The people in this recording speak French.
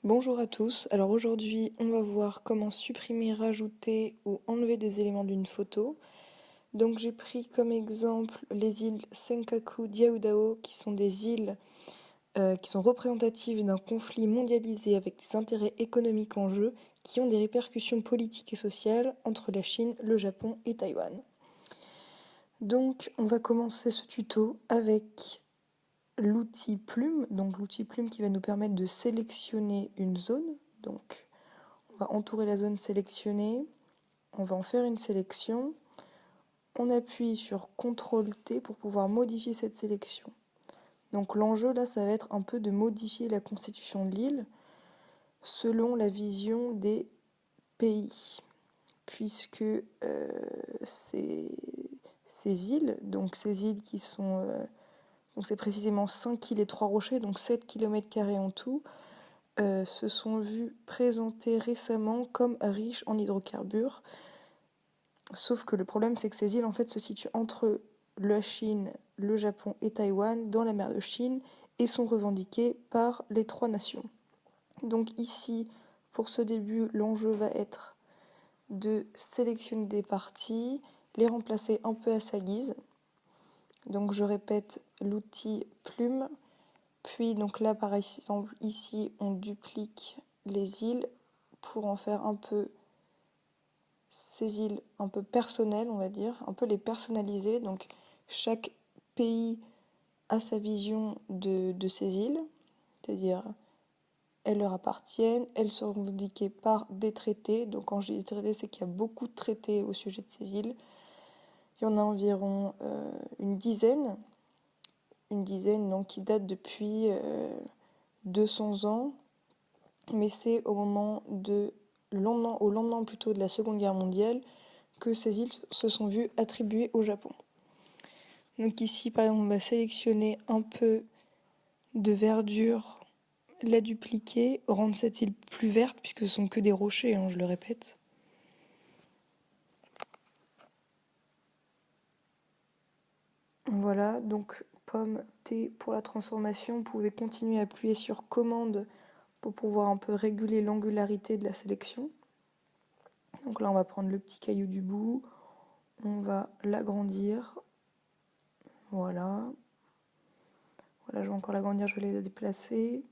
Bonjour à tous, alors aujourd'hui on va voir comment supprimer, rajouter ou enlever des éléments d'une photo. Donc j'ai pris comme exemple les îles Senkaku Diaoudao qui sont des îles qui sont représentatives d'un conflit mondialisé avec des intérêts économiques en jeu qui ont des répercussions politiques et sociales entre la Chine, le Japon et Taïwan. Donc on va commencer ce tuto avec l'outil plume, donc l'outil plume qui va nous permettre de sélectionner une zone. Donc on va entourer la zone sélectionnée, on va en faire une sélection, on appuie sur CTRL-T pour pouvoir modifier cette sélection. Donc l'enjeu là, ça va être un peu de modifier la constitution de l'île selon la vision des pays, puisque ces îles, donc ces îles qui sont... donc c'est précisément 5 îles et 3 rochers, donc 7 km² en tout, se sont vus présenter récemment comme riches en hydrocarbures. Sauf que le problème, c'est que ces îles en fait se situent entre la Chine, le Japon et Taïwan dans la mer de Chine et sont revendiquées par les 3 nations. Donc ici, pour ce début, l'enjeu va être de sélectionner des parties, les remplacer un peu à sa guise. Donc je répète l'outil plume, puis donc là par exemple ici on duplique les îles pour en faire un peu ces îles un peu personnelles, on va dire, un peu les personnaliser. Donc chaque pays a sa vision de ces îles, c'est-à-dire elles leur appartiennent, elles sont revendiquées par des traités. Donc quand je dis traités, c'est qu'il y a beaucoup de traités au sujet de ces îles. Il y en a environ une dizaine donc, qui date depuis 200 ans, mais c'est au lendemain plutôt de la Seconde Guerre mondiale que ces îles se sont vues attribuées au Japon. Donc ici, par exemple, on va sélectionner un peu de verdure, la dupliquer, rendre cette île plus verte, puisque ce sont que des rochers, je le répète. Voilà, donc pomme T pour la transformation. Vous pouvez continuer à appuyer sur commande pour pouvoir un peu réguler l'angularité de la sélection. Donc là, on va prendre le petit caillou du bout, on va l'agrandir. Voilà. Voilà, je vais encore l'agrandir, je vais les déplacer.